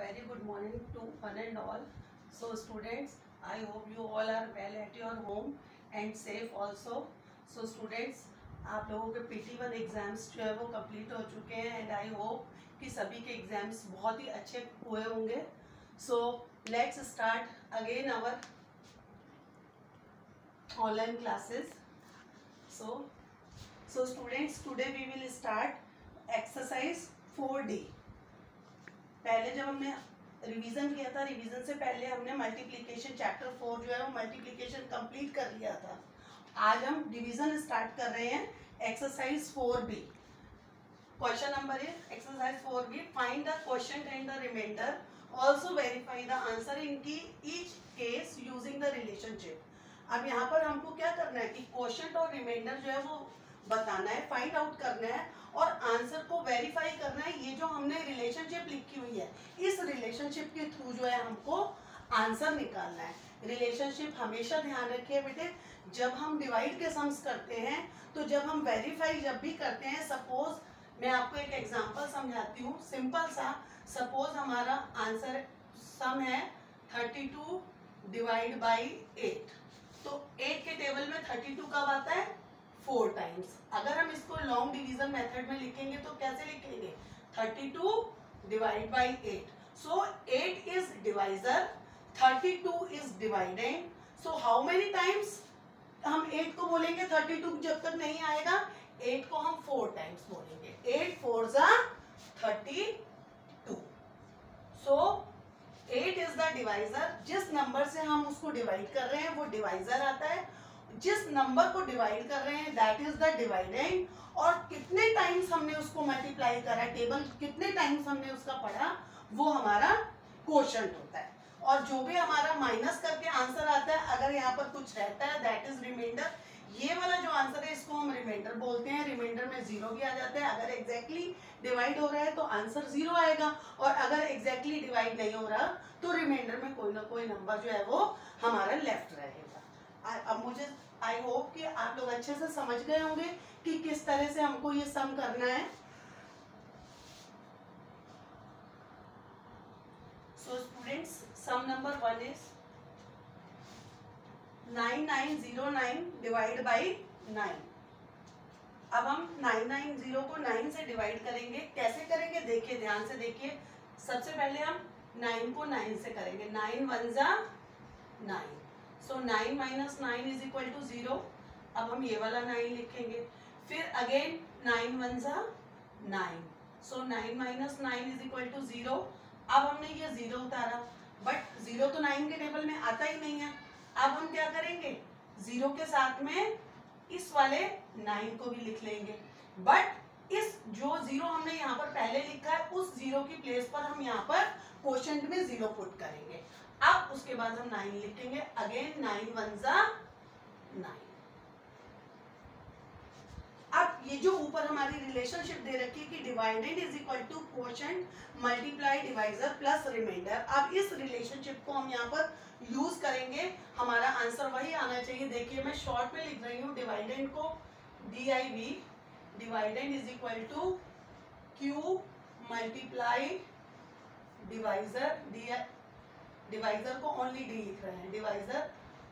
very good morning to one and all. So students, I hope you all are well at your home and safe also. So students, आप लोगों के PT1 exams जो है वो complete हो चुके हैं एंड आई होप कि सभी के एग्ज़ाम्स बहुत ही अच्छे हुए होंगे. So let's start again our online classes. So students, today we will start exercise 4D. पहले जब हमने रिवीजन किया था, रिवीजन से पहले हमने मल्टीप्लिकेशन चैप्टर 4 जो है वो मल्टीप्लिकेशन कंप्लीट कर लिया था. आज हम डिवीजन स्टार्ट कर रहे हैं. Exercise 4B. Question number is exercise 4B. Find the quotient and the remainder. Also verify the answer in की each case using the relationship. अब यहाँ पर हमको क्या करना है कि क्वोशिएंट और रिमाइंडर जो है वो बताना है, फाइंड आउट करना है और आंसर को वेरीफाई करना है. ये जो हमने रिलेशनशिप लिखी हुई है, इस रिलेशनशिप के थ्रू जो है हमको आंसर निकालना है. रिलेशनशिप हमेशा ध्यान रखिए बेटे, जब हम डिवाइड के सम्स करते हैं तो जब हम वेरीफाई जब भी करते हैं, सपोज मैं आपको एक एग्जांपल समझाती हूँ सिंपल सा. सपोज हमारा आंसर सम है 32 डिवाइड बाई 8. तो 8 के टेबल में 32 कब आता है? 4 टाइम्स. अगर हम इसको लॉन्ग डिवीजन मेथड में लिखेंगे तो कैसे लिखेंगे? 32 divide by 8. So 8 is divisor, 32 is dividend. So how many times हम 8 को बोलेंगे? 32 जब तक नहीं आएगा 8 को हम 4 टाइम्स बोलेंगे. 8 4 जा 32. सो 8 इज द डिवाइजर. जिस नंबर से हम उसको डिवाइड कर रहे हैं वो डिवाइजर आता है. जिस नंबर को डिवाइड कर रहे हैं दैट इज द डिवाइडेंड. और कितने टाइम्स हमने उसको मल्टीप्लाई करा, टेबल कितने टाइम्स हमने उसका पढ़ा, वो हमारा क्वोशिएंट होता है. और जो भी हमारा माइनस करके आंसर आता है, अगर यहाँ पर कुछ रहता है दैट इज रिमाइंडर. ये वाला जो आंसर है इसको हम रिमाइंडर बोलते हैं. रिमाइंडर में 0 भी आ जाता है. अगर एग्जैक्टली डिवाइड हो रहा है तो आंसर 0 आएगा, और अगर एग्जैक्टली डिवाइड नहीं हो रहा तो रिमाइंडर में कोई ना कोई नंबर जो है वो हमारा लेफ्ट रहेगा. अब मुझे आई होप कि आप लोग अच्छे से समझ गए होंगे कि किस तरह से हमको ये सम करना है. So students, sum number 1 is 9909 divide by 9. अब हम 990 को 9 से डिवाइड करेंगे. कैसे करेंगे देखिए, ध्यान से देखिए. सबसे पहले हम 9 को 9 से करेंगे. 9 1 जा 9. सो 9 माइनस 9 इज इक्वल टू 0. अब हम ये वाला 9 लिखेंगे. फिर अगेन 9 1 जा 9. सो 9 माइनस 9 इज इक्वल टू 0. अब हमने ये 0 उतारा, बट 0 तो 9 के टेबल में आता ही नहीं है. अब हम क्या करेंगे? 0 के साथ में इस वाले 9 को भी लिख लेंगे. बट इस जो 0 हमने यहाँ पर पहले लिखा है उस 0 की प्लेस पर हम यहाँ पर क्वोशिएंट में 0 पुट करेंगे. अब उसके बाद हम 9 लिखेंगे. अगेन 9 1 जा 9. अब ये जो ऊपर हमारी रिलेशनशिप दे रखी है कि dividend is equal to quotient multiply divisor plus reminder. अब इस रिलेशनशिप को हम यहाँ पर यूज करेंगे. हमारा आंसर वही आना चाहिए. देखिए मैं शॉर्ट में लिख रही हूँ डिवाइडेंड को DIV. Dividend is equal to Q multiply divisor. Divisor को ओनली D लिख रहे हैं. Divisor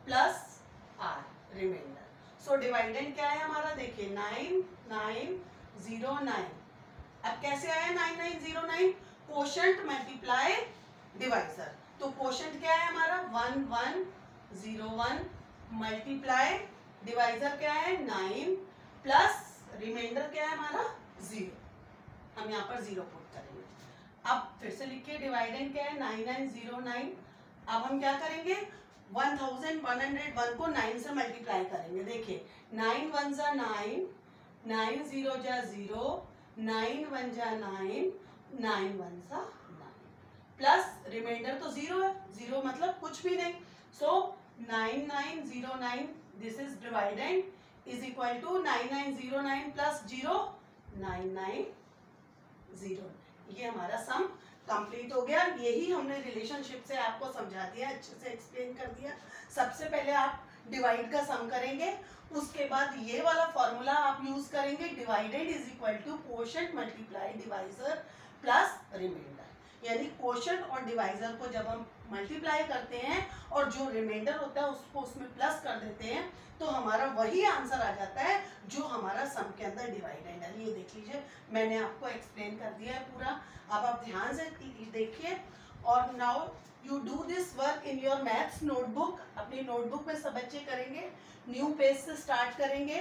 plus R remainder. So dividend क्या है हमारा? देखिए 9909. अब कैसे आया 9909? Quotient multiply divisor. तो क्वोशिएंट क्या है हमारा? 1101 मल्टीप्लाई डिवाइजर क्या है? 9 प्लस रिमाइंडर क्या है हमारा? 0. हम यहाँ पर 0 पुट करेंगे. अब फिर से लिखिए डिवाइडेंड क्या है? 9909. अब हम क्या करेंगे? 1101 को 9 से मल्टीप्लाई करेंगे. देखिए 9 1 जा 9, 9 0 जा 0, 9 1 जा 9, 9 1 जा 9 प्लस रिमाइंडर तो 0 है. 0 मतलब कुछ भी नहीं. So 9909 this is dividend is equal to 9909 plus 0 9909. ये हमारा सम कंप्लीट हो गया. यही हमने रिलेशनशिप से आपको समझा दिया, अच्छे से एक्सप्लेन कर दिया. सबसे पहले आप डिवाइड का सम करेंगे, उसके बाद ये वाला फॉर्मूला आप यूज करेंगे. Divided is equal to quotient multiply divisor plus reminder. यानी क्वोशंट और डिवाइजर को जब हम मल्टीप्लाई करते हैं और जो रिमाइंडर होता है उसको उसमें प्लस कर देते हैं तो हमारा वही आंसर आ जाता है जो हमारा सम के अंदर डिवाइडेंड है। ये देख लीजिए, मैंने आपको एक्सप्लेन कर दिया है पूरा, अब आप ध्यान से देखिए। और now you do this work in your maths notebook, अपनी नोटबुक में सब बच्चे करेंगे। न्यू पेज से स्टार्ट करेंगे,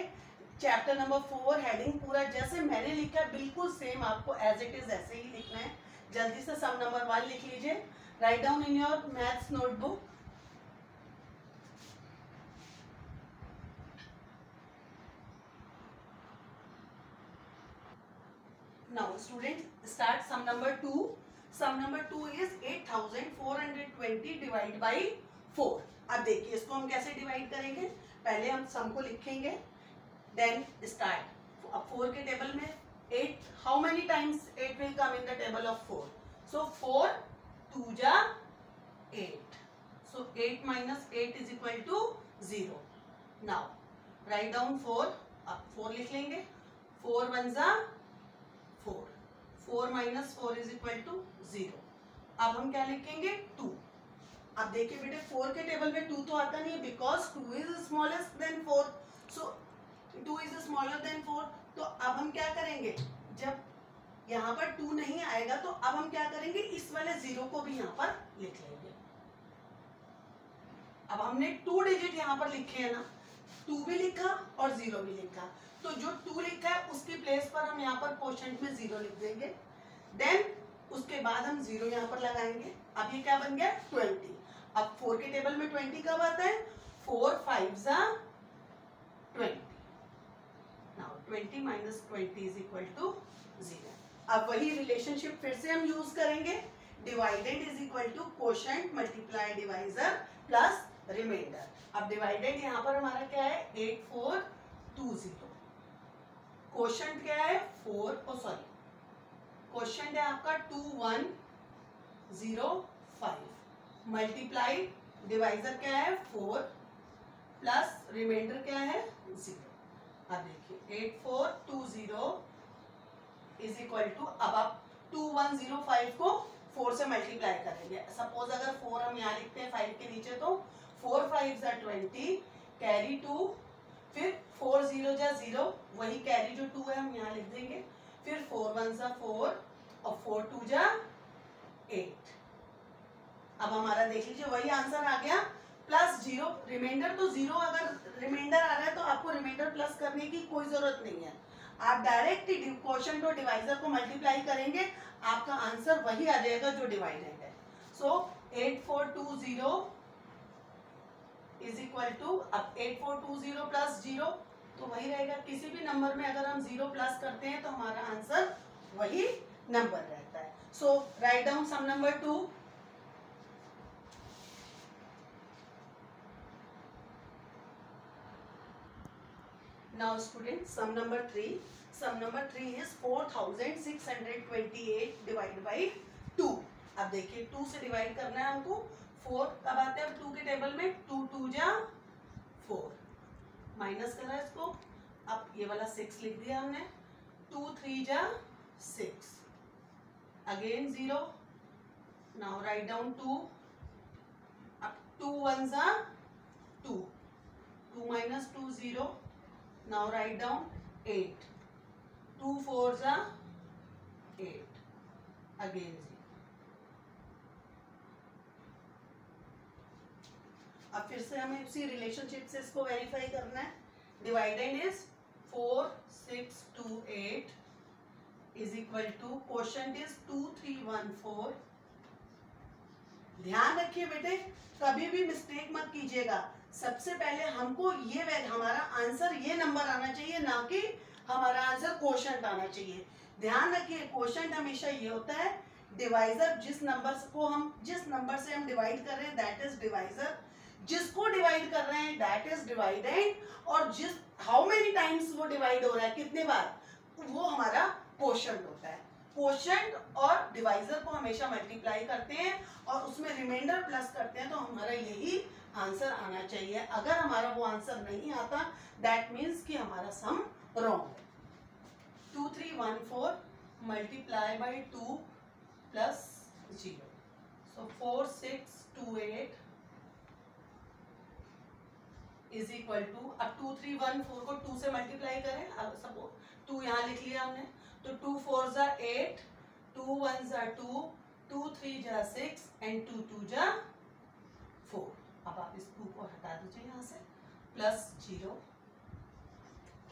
चैप्टर नंबर 4 हेडिंग पूरा जैसे मैंने लिखा है बिल्कुल सेम आपको एज इट इज ऐसे ही लिखना है। जल्दी से सम नंबर 1 लिख लीजिए, write down in your maths notebook. Now students, start sum number 2. Sum number 2 is 8420 divide by 4। अब देखिए इसको हम कैसे डिवाइड करेंगे, पहले हम सम को लिखेंगे देन स्टार्ट। अब 4 के टेबल में 8, how many times 8 will come in the table of 4? सो 4 2 जा 8, सो 8 minus 8 is equal to 0। now write down 4, अब 4 लिख लेंगे, 4 1 जा 4, 4 minus 4 is equal to 0। अब हम क्या लिखेंगे 2। अब देखिए बेटे 4 के टेबल में 2 तो आता नहीं है because 2 is smallest than 4, so 2 is smaller than 4। तो अब हम क्या करेंगे, जब यहाँ पर 2 नहीं आएगा तो अब हम क्या करेंगे, इस वाले 0 को भी यहाँ पर लिख लेंगे। अब हमने 2 डिजिट यहाँ पर लिखे है ना, 2 भी लिखा और 0 भी लिखा, तो जो 2 लिखा है उसकी प्लेस पर हम यहाँ पर क्वोशंट में 0 लिख देंगे। देन उसके बाद हम 0 यहाँ पर लगाएंगे। अब ये क्या बन गया 20। अब 4 के टेबल में 20 कब आता है, 4 5 जा 20। Now 20 minus 20 is equal to 0। अब वही रिलेशनशिप फिर से हम यूज करेंगे, divided is equal to quotient multiply divisor plus reminder. अब डिवाइडेड यहाँ पर हमारा क्या है 8420, क्वोशंट क्या है 4, क्वोशंट है आपका 2105, मल्टीप्लाई डिवाइजर क्या है 4 प्लस रिमाइंडर क्या है 0। अब देखिए 8420 इज इक्वल टू, अब आप 2105 को 4 से मल्टीप्लाई करेंगे। सपोज अगर 4 हम यहाँ लिखते हैं 5 के नीचे, तो 4 5 जा 20, कैरी 2, फिर 4 0 जा 0, वही कैरी जो 2 है हम यहाँ लिख देंगे, फिर 4 1 जा 4 और 4 2 जा 8। अब हमारा देख लीजिए वही आंसर आ गया प्लस 0, रिमाइंडर तो 0, अगर रिमाइंडर आ रहा है तो आपको रिमाइंडर प्लस करने की कोई जरूरत नहीं है, आप डायरेक्ट क्वोशंट और डिवाइजर को मल्टीप्लाई करेंगे, आपका आंसर वही आ जाएगा जो डिवाइडेड है। सो 8420 इज इक्वल टू, अब 8420 प्लस 0 तो वही रहेगा, किसी भी नंबर में अगर हम 0 प्लस करते हैं तो हमारा आंसर वही नंबर रहता है। So write down sum number 2। Now student sum number 3, sum number 3 is 4628 divide by 2। अब देखिए 2 से डिवाइड करना है हमको, 4 कब आता है 2 के टेबल में, 2 2 जा 4, माइनस करा इसको, अब ये वाला 6 लिख दिया हमने, 2 3 जा 6, अगेन 0, नाउ राइट डाउन 2, अब 2 1 जा 2, 2 minus 2 0, नाउ राइट डाउन 8, 2 4 जा 8, अगेन 0। अब फिर से हमें उसी रिलेशनशिप से इसको वेरीफाई करना है, divided is 4628 is equal to, quotient is 2314। ध्यान रखिए बेटे कभी भी मिस्टेक मत कीजिएगा, सबसे पहले हमको ये हमारा आंसर ये नंबर आना चाहिए, ना कि हमारा आंसर क्वोशंट आना चाहिए। ध्यान रखिए क्वोशंट हमेशा ये होता है, डिवाइजर जिस नंबर से हम डिवाइड कर रहे हैं दैट इज डिवाइजर, जिसको डिवाइड कर रहे हैं दैट इज डिवाइडेंड, और जिस हाउ मेनी टाइम्स वो डिवाइड हो रहा है कितने बार, वो हमारा क्वोशंट होता है। क्वोशंट और डिवाइजर को हमेशा मल्टीप्लाई करते हैं और उसमें रिमाइंडर प्लस करते हैं, तो हमारा यही आंसर आना चाहिए। अगर हमारा वो आंसर नहीं आता दैट मीन्स कि हमारा सम रॉन्ग है। 2314 multiply by 2 plus 0. So 4628 is equal to, अब 2 3 1 4 को 2 से मल्टीप्लाई करें, अब सपोज 2 यहाँ लिख लिया हमने, तो 2 4 जा 8, 2 1 जा 2, 2 3 जा 6 एंड 2 2 जा 4. अब आप इस 2 को हटा दीजिए यहाँ से, plus 0.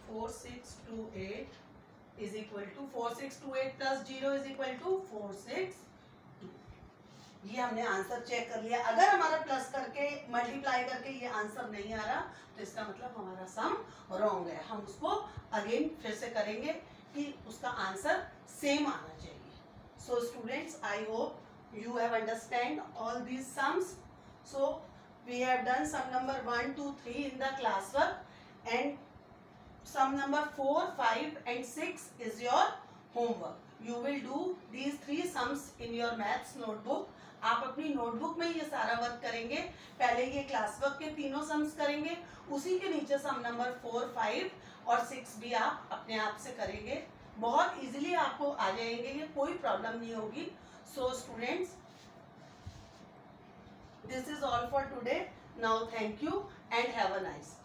4628 is equal to 4628 plus 0 is equal to 462. ये हमने आंसर चेक कर लिया. अगर हमारा प्लस करके मल्टीप्लाई करके ये आंसर नहीं आ रहा तो इसका मतलब हमारा सम रॉन्ग है. हम उसको अगेन फिर से करेंगे कि उसका आंसर सेम आना चाहिए. So students, I hope you have understand all these sums. So we have done sum number 1 2 3 in the class work and sum number 4 5 and 6 is your homework. You will do these 3 sums in your maths notebook. आप अपनी notebook में ये सारा work करेंगे. पहले ये class work के तीनों सम्स करेंगे, उसी के नीचे सम नंबर 4 5 और 6 भी आप अपने आप से करेंगे. बहुत इजीली आपको आ जाएंगे, ये कोई प्रॉब्लम नहीं होगी. So students, this is all for today. Now thank you and have a nice